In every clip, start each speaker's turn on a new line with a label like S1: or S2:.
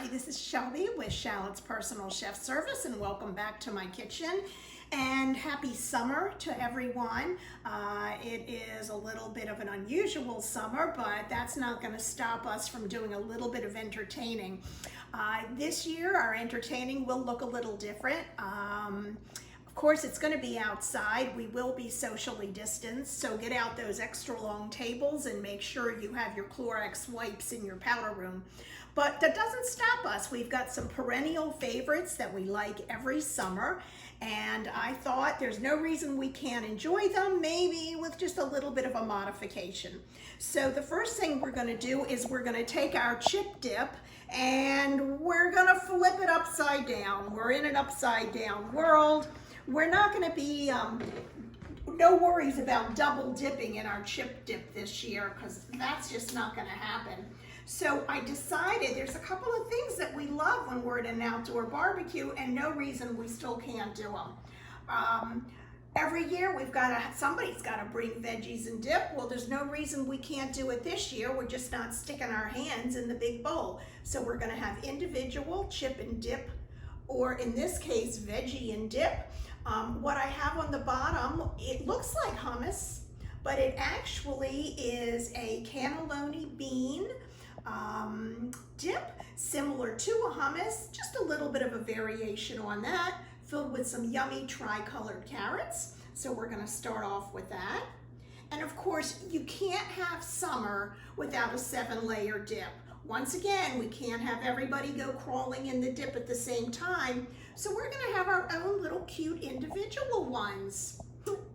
S1: Hi, this is Shelby with Shallot's Personal Chef Service, and welcome back to my kitchen. And happy summer to everyone. It is a little bit of an unusual summer, but that's not going to stop us from doing a little bit of entertaining. This year, our entertaining will look a little different. Of course, it's going to be outside. We will be socially distanced, so get out those extra long tables and make sure you have your Clorox wipes in your powder room. But that doesn't stop us. We've got some perennial favorites that we like every summer, and I thought there's no reason we can't enjoy them, maybe with just a little bit of a modification. So the first thing we're going to do is we're going to take our chip dip and we're going to flip it upside down. We're in an upside down world. We're not going to be, no worries about double dipping in our chip dip this year, because that's just not going to happen. So I decided there's a couple of things that we love when we're at an outdoor barbecue, and no reason we still can't do them. Every year somebody's got to bring veggies and dip. Well, there's no reason we can't do it this year. We're just not sticking our hands in the big bowl. So we're going to have individual chip and dip, or in this case, veggie and dip. What I have on the bottom, it looks like hummus, but it actually is a cannelloni bean dip, similar to a hummus, just a little bit of a variation on that, filled with some yummy tri-colored carrots. So we're going to start off with that. And of course, you can't have summer without a 7-layer dip. Once again, we can't have everybody go crawling in the dip at the same time, so we're going to have our own little cute individual ones.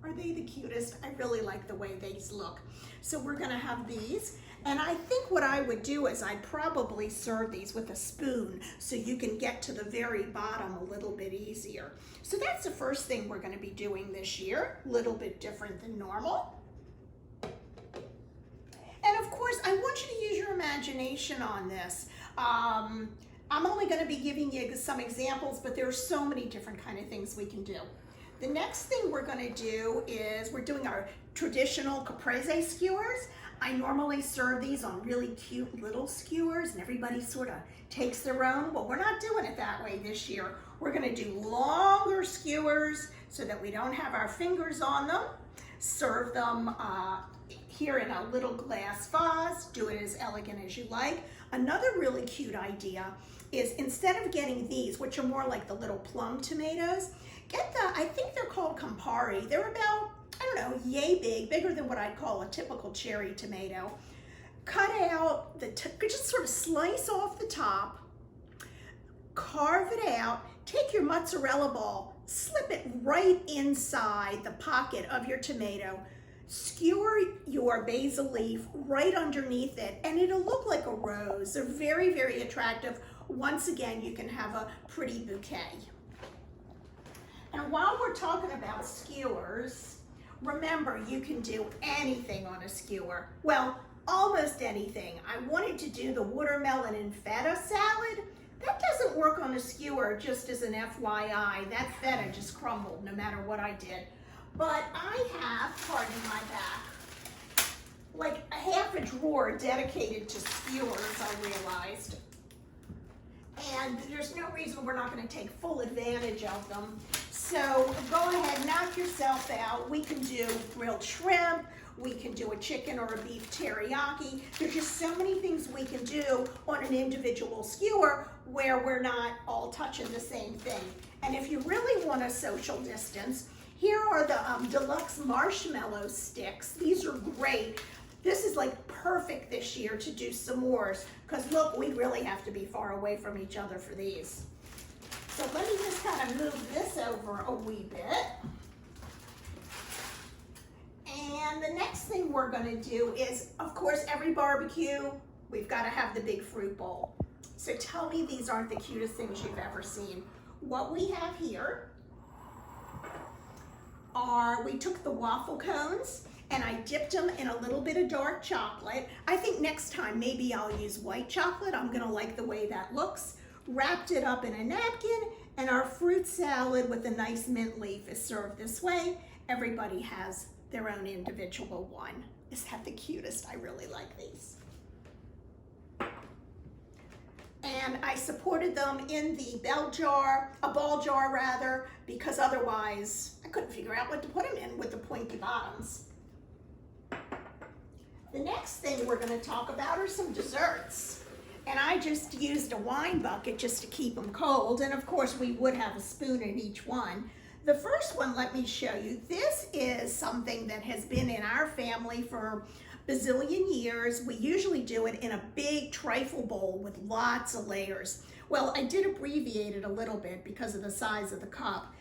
S1: Are they the cutest? I really like the way these look. So we're going to have these, and I think what I would do is I'd probably serve these with a spoon so you can get to the very bottom a little bit easier. So that's the first thing we're going to be doing this year, a little bit different than normal. And of course, I want you to use your imagination on this. I'm only going to be giving you some examples, but there are so many different kind of things we can do. The next thing we're going to do is we're doing our traditional Caprese skewers. I normally serve these on really cute little skewers, and everybody sort of takes their own. Well, we're not doing it that way this year. We're going to do longer skewers so that we don't have our fingers on them. Serve them here in a little glass vase. Do it as elegant as you like. Another really cute idea is, instead of getting these, which are more like the little plum tomatoes, get I think they're called Campari. They're about, I don't know, yay big, bigger than what I'd call a typical cherry tomato. Cut out, just sort of slice off the top, carve it out, take your mozzarella ball, slip it right inside the pocket of your tomato, skewer your basil leaf right underneath it, and it'll look like a rose. They're very, very attractive. Once again, you can have a pretty bouquet. And while we're talking about skewers, remember, you can do anything on a skewer. Well, almost anything. I wanted to do the watermelon and feta salad. That doesn't work on a skewer, just as an FYI. That feta just crumbled no matter what I did. But I have, pardon my back, like a half a drawer dedicated to skewers, I realized. And there's no reason we're not going to take full advantage of them. So go ahead, knock yourself out. We can do grilled shrimp. We can do a chicken or a beef teriyaki. There's just so many things we can do on an individual skewer where we're not all touching the same thing. And if you really want a social distance, here are the deluxe marshmallow sticks. These are great. This is like perfect this year to do s'mores, because look, we really have to be far away from each other for these. So let me just kind of move this over a wee bit. And the next thing we're going to do is, of course, every barbecue, we've got to have the big fruit bowl. So tell me these aren't the cutest things you've ever seen. What we have here are, we took the waffle cones and I dipped them in a little bit of dark chocolate. I think next time maybe I'll use white chocolate. I'm gonna like the way that looks. Wrapped it up in a napkin, and our fruit salad with a nice mint leaf is served this way. Everybody has their own individual one. Is that the cutest? I really like these. And I supported them in the ball jar rather, because otherwise I couldn't figure out what to put them in with the pointy bottoms. The next thing we're going to talk about are some desserts. And I just used a wine bucket just to keep them cold. And of course we would have a spoon in each one. The first one, let me show you. This is something that has been in our family for bazillion years. We usually do it in a big trifle bowl with lots of layers. Well, I did abbreviate it a little bit because of the size of the cup,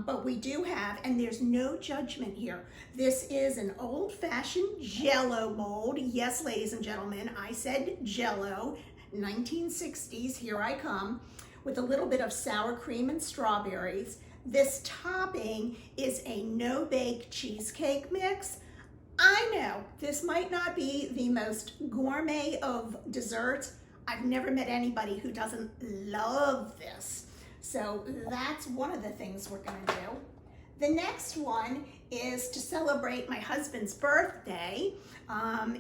S1: but we do have, and there's no judgment here. This is an old-fashioned Jell-O mold. Yes, ladies and gentlemen, I said Jell-O, 1960s, here I come, with a little bit of sour cream and strawberries. This topping is a no-bake cheesecake mix. I know this might not be the most gourmet of desserts. I've never met anybody who doesn't love this. So that's one of the things we're gonna do. The next one is to celebrate my husband's birthday.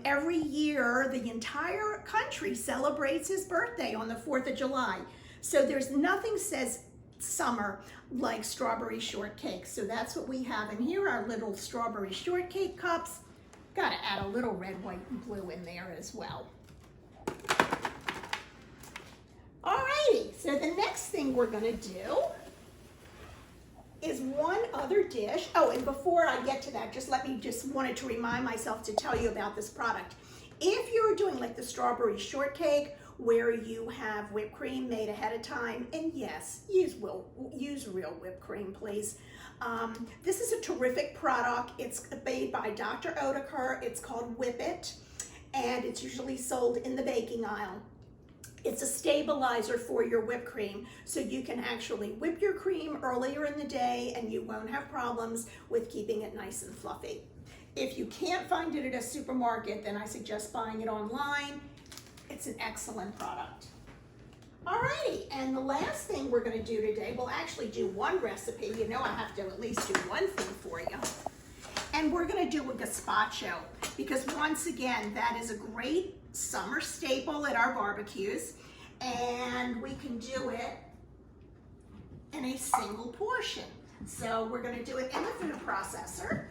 S1: Every year, the entire country celebrates his birthday on the 4th of July. So there's nothing says summer like strawberry shortcake. So that's what we have. And here are little strawberry shortcake cups. Gotta add a little red, white, and blue in there as well. Alrighty, so the next thing we're gonna do is one other dish. Oh, and before I get to that, just wanted to remind myself to tell you about this product. If you're doing like the strawberry shortcake, where you have whipped cream made ahead of time, and yes, use real whipped cream, please. This is a terrific product. It's made by Dr. Oetker. It's called Whip It, and it's usually sold in the baking aisle. It's a stabilizer for your whipped cream, so you can actually whip your cream earlier in the day and you won't have problems with keeping it nice and fluffy. If you can't find it at a supermarket, then I suggest buying it online. It's an excellent product. Alrighty, and the last thing we're gonna do today, we'll actually do one recipe. You know I have to at least do one thing for you. And we're gonna do a gazpacho, because once again, that is a great summer staple at our barbecues, and we can do it in a single portion. So we're gonna do it in the food processor.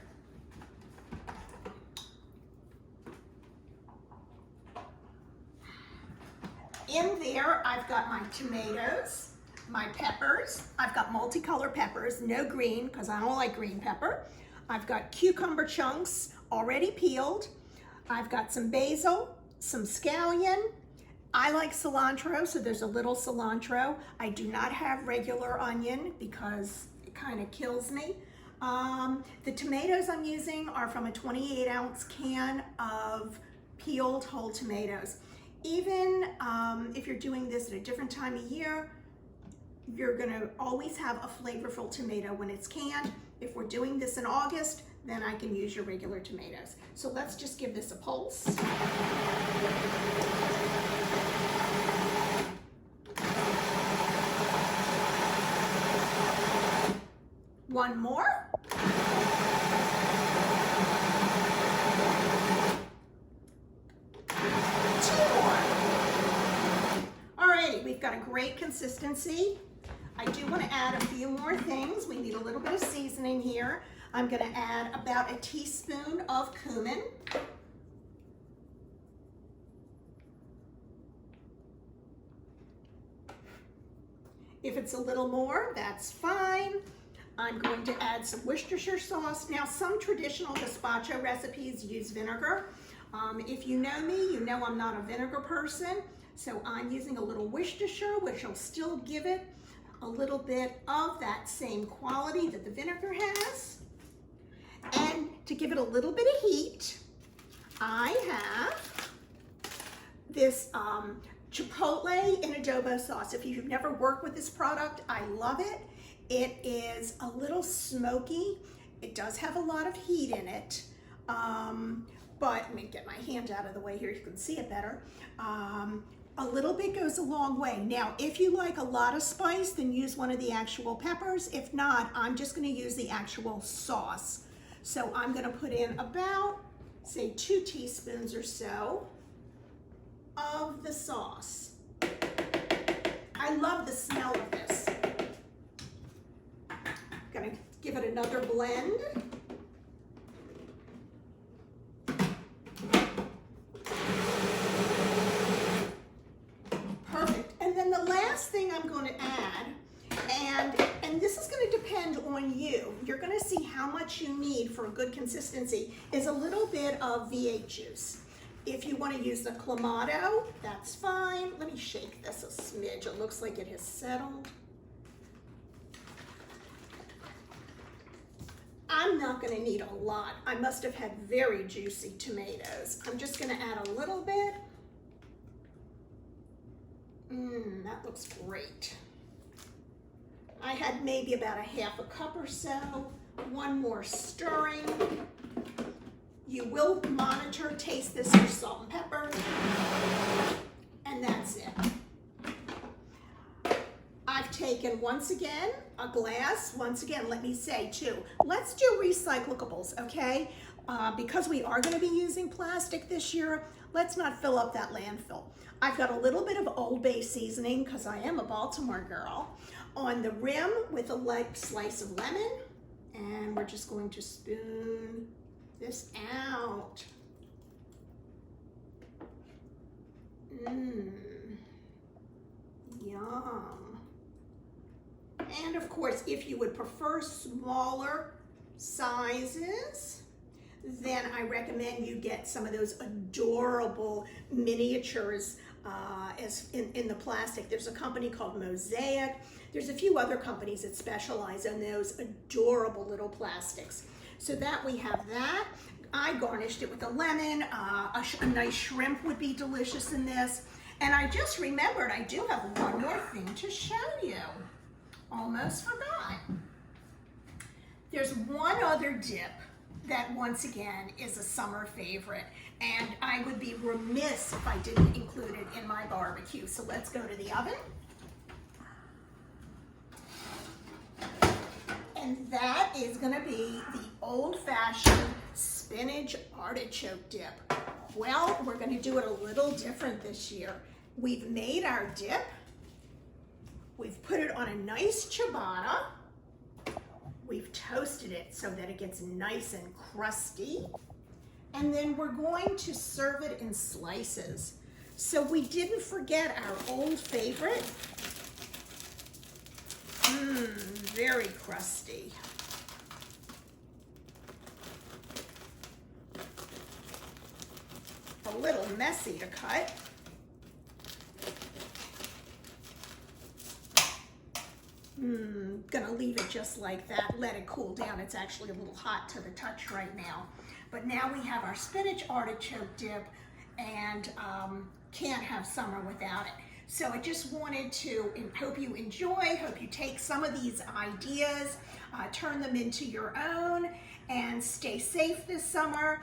S1: In there, I've got my tomatoes, my peppers. I've got multicolored peppers, no green, because I don't like green pepper. I've got cucumber chunks already peeled. I've got some basil, some scallion. I like cilantro, so there's a little cilantro. I do not have regular onion because it kind of kills me. The tomatoes I'm using are from a 28-ounce can of peeled whole tomatoes. Even if you're doing this at a different time of year, you're gonna always have a flavorful tomato when it's canned. If we're doing this in August, then I can use your regular tomatoes. So let's just give this a pulse. One more. We've got a great consistency. I do want to add a few more things. We need a little bit of seasoning here. I'm going to add about a teaspoon of cumin. If it's a little more, that's fine. I'm going to add some Worcestershire sauce. Now, some traditional gazpacho recipes use vinegar. If you know me, you know I'm not a vinegar person. So I'm using a little Worcestershire, which will still give it a little bit of that same quality that the vinegar has. And to give it a little bit of heat, I have this chipotle in adobo sauce. If you've never worked with this product, I love it. It is a little smoky. It does have a lot of heat in it. But let me get my hand out of the way here, you can see it better. A little bit goes a long way. Now, if you like a lot of spice, then use one of the actual peppers. If not, I'm just gonna use the actual sauce. So I'm gonna put in about, say, 2 teaspoons or so of the sauce. I love the smell of this. Gonna give it another blend. Perfect. And then the last thing I'm going to add, and this is going to depend on you. You're going to see how much you need for a good consistency, is a little bit of V8 juice. If you want to use the Clamato, that's fine. Let me shake this a smidge. It looks like it has settled. I'm not going to need a lot. I must have had very juicy tomatoes. I'm just going to add a little bit. That looks great. I had maybe about a half a cup or so. One more stirring. You will monitor, taste this for salt and pepper. And that's it. I've taken, once again, a glass. Once again, let me say too, let's do recyclables, okay? Because we are going to be using plastic this year, let's not fill up that landfill. I've got a little bit of Old Bay seasoning, because I am a Baltimore girl, on the rim with a light slice of lemon. And we're just going to spoon this out. Yum. And of course, if you would prefer smaller sizes, then I recommend you get some of those adorable miniatures as in the plastic. There's a company called Mosaic. There's a few other companies that specialize in those adorable little plastics. So that we have that. I garnished it with a lemon. A nice shrimp would be delicious in this. And I just remembered I do have one more thing to show you. Almost forgot. There's one other dip that, once again, is a summer favorite. And I would be remiss if I didn't include it in my barbecue. So let's go to the oven. And that is going to be the old-fashioned spinach artichoke dip. Well, we're going to do it a little different this year. We've made our dip. We've put it on a nice ciabatta. We've toasted it so that it gets nice and crusty. And then we're going to serve it in slices. So we didn't forget our old favorite. Very crusty. A little messy to cut. Gonna leave it just like that, let it cool down. It's actually a little hot to the touch right now. But now we have our spinach artichoke dip, and can't have summer without it. So I just wanted to hope you enjoy, hope you take some of these ideas, turn them into your own, and stay safe this summer.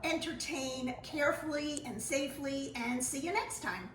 S1: Entertain carefully and safely, and see you next time.